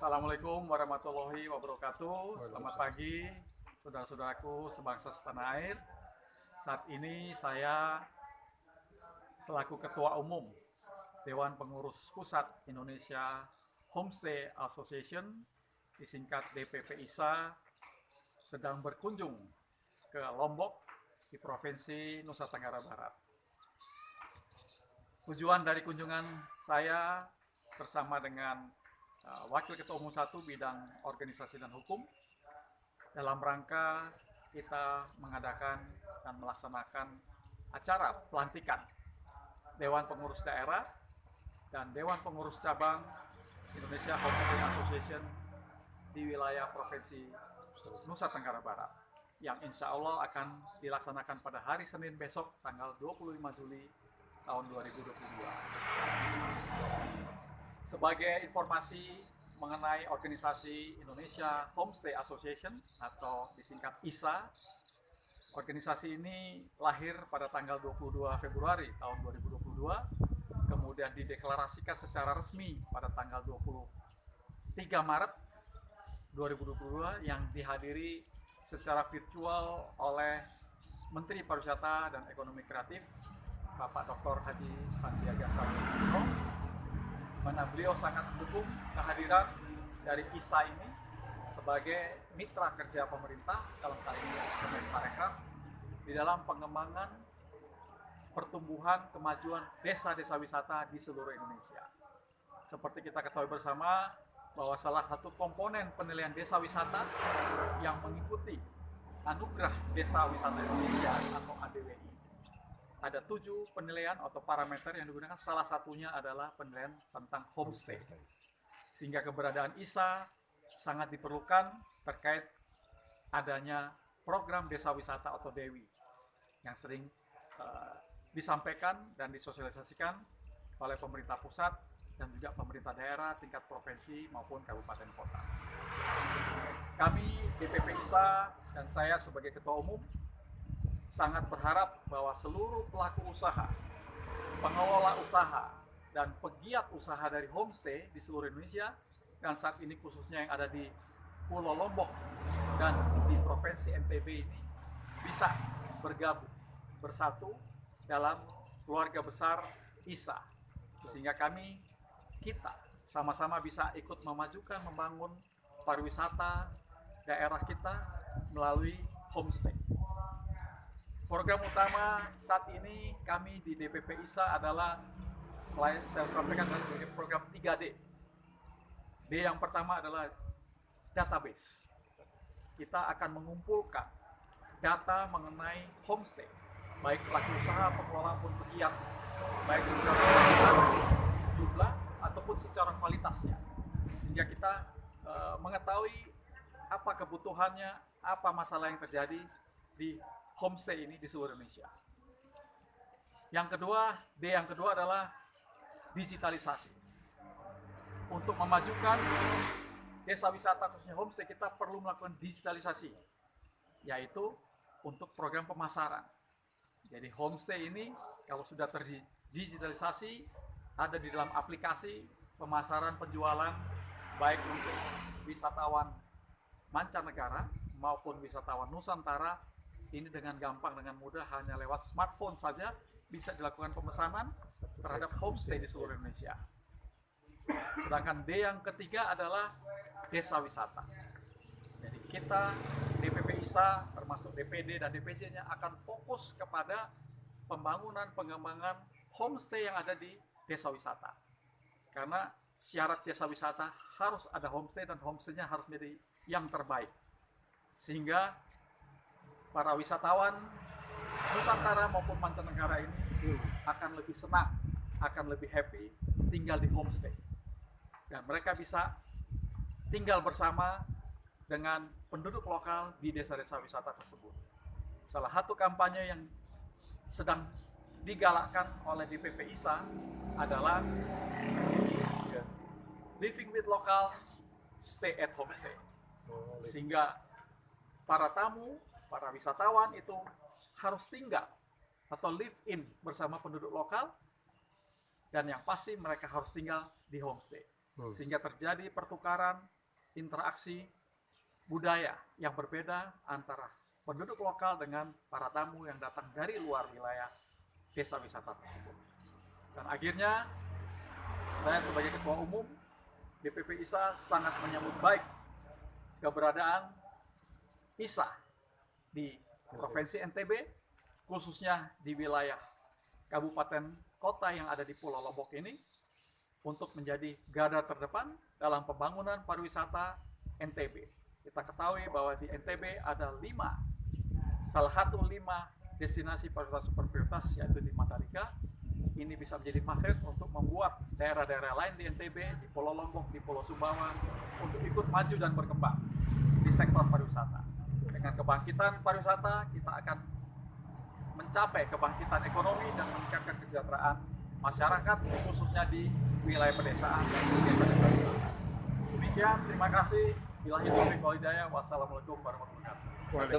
Assalamualaikum warahmatullahi wabarakatuh. Selamat pagi, saudara-saudaraku sebangsa setanah air. Saat ini saya selaku Ketua Umum Dewan Pengurus Pusat Indonesia Homestay Association, disingkat DPP-ISA, sedang berkunjung ke Lombok di Provinsi Nusa Tenggara Barat. Tujuan dari kunjungan saya bersama dengan Wakil Ketua Umum 1 Bidang Organisasi dan Hukum dalam rangka kita mengadakan dan melaksanakan acara pelantikan Dewan Pengurus Daerah dan Dewan Pengurus Cabang Indonesia Homestay Association di wilayah Provinsi Nusa Tenggara Barat yang insya Allah akan dilaksanakan pada hari Senin besok tanggal 25 Juli tahun 2022. Sebagai informasi mengenai organisasi Indonesia Homestay Association atau disingkat ISA, organisasi ini lahir pada tanggal 22 Februari tahun 2022, kemudian dideklarasikan secara resmi pada tanggal 23 Maret 2022 yang dihadiri secara virtual oleh Menteri Pariwisata dan Ekonomi Kreatif Bapak Dr. Haji Sandiaga Salahuddin, mana beliau sangat mendukung kehadiran dari ISA ini sebagai mitra kerja pemerintah dalam hal ini Kemenparekraf di dalam pengembangan pertumbuhan kemajuan desa-desa wisata di seluruh Indonesia. Seperti kita ketahui bersama bahwa salah satu komponen penilaian desa wisata yang mengikuti Anugerah Desa Wisata Indonesia atau ADWI, ada 7 penilaian atau parameter yang digunakan, salah satunya adalah penilaian tentang homestay. Sehingga keberadaan ISA sangat diperlukan terkait adanya program desa wisata atau DEWI yang sering disampaikan dan disosialisasikan oleh pemerintah pusat dan juga pemerintah daerah tingkat provinsi maupun kabupaten kota. Kami DPP ISA dan saya sebagai Ketua Umum sangat berharap bahwa seluruh pelaku usaha, pengelola usaha, dan pegiat usaha dari homestay di seluruh Indonesia, dan saat ini khususnya yang ada di Pulau Lombok dan di Provinsi NTB ini, bisa bergabung, bersatu dalam keluarga besar ISA. Sehingga kita sama-sama bisa ikut memajukan, membangun pariwisata daerah kita melalui homestay. Program utama saat ini kami di DPP ISA adalah, selain saya sampaikan sebagai program 3D. D yang pertama adalah database. Kita akan mengumpulkan data mengenai homestay, baik pelaku usaha, pengelola maupun pegiat, baik secara jumlah ataupun secara kualitasnya. Sehingga kita mengetahui apa kebutuhannya, apa masalah yang terjadi di homestay ini di seluruh Indonesia. Yang kedua adalah digitalisasi. Untuk memajukan desa wisata khususnya homestay, kita perlu melakukan digitalisasi, yaitu untuk program pemasaran. Jadi homestay ini kalau sudah terdigitalisasi, ada di dalam aplikasi pemasaran penjualan, baik untuk wisatawan mancanegara maupun wisatawan Nusantara. Ini dengan gampang, dengan mudah, hanya lewat smartphone saja bisa dilakukan pemesanan terhadap homestay di seluruh Indonesia. Sedangkan D yang ketiga adalah desa wisata. Jadi kita DPP ISA termasuk DPD dan DPC-nya akan fokus kepada pembangunan pengembangan homestay yang ada di desa wisata. Karena syarat desa wisata harus ada homestay dan homestay-nya harus menjadi yang terbaik. Sehingga para wisatawan Nusantara maupun mancanegara ini akan lebih senang, akan lebih happy tinggal di homestay. Dan mereka bisa tinggal bersama dengan penduduk lokal di desa-desa wisata tersebut. Salah satu kampanye yang sedang digalakkan oleh DPP ISA adalah Living with Locals, Stay at Homestay. Sehingga para tamu, para wisatawan itu harus tinggal atau live in bersama penduduk lokal, dan yang pasti mereka harus tinggal di homestay. sehingga terjadi pertukaran interaksi budaya yang berbeda antara penduduk lokal dengan para tamu yang datang dari luar wilayah desa wisata tersebut. Dan akhirnya saya sebagai Ketua Umum DPP ISA sangat menyambut baik keberadaan ISA di Provinsi NTB, khususnya di wilayah kabupaten kota yang ada di Pulau Lombok ini, untuk menjadi garda terdepan dalam pembangunan pariwisata NTB. Kita ketahui bahwa di NTB ada salah satu 5 destinasi pariwisata super prioritas, yaitu di Mandalika. Ini bisa menjadi magnet untuk membuat daerah-daerah lain di NTB, di Pulau Lombok, di Pulau Sumbawa, untuk ikut maju dan berkembang di sektor pariwisata. Dengan kebangkitan pariwisata, kita akan mencapai kebangkitan ekonomi dan meningkatkan kesejahteraan masyarakat, khususnya di wilayah pedesaan dan di desa-desa wisata. Demikian, terima kasih. Billahi taufiq wal hidayah. Wassalamualaikum warahmatullahi wabarakatuh.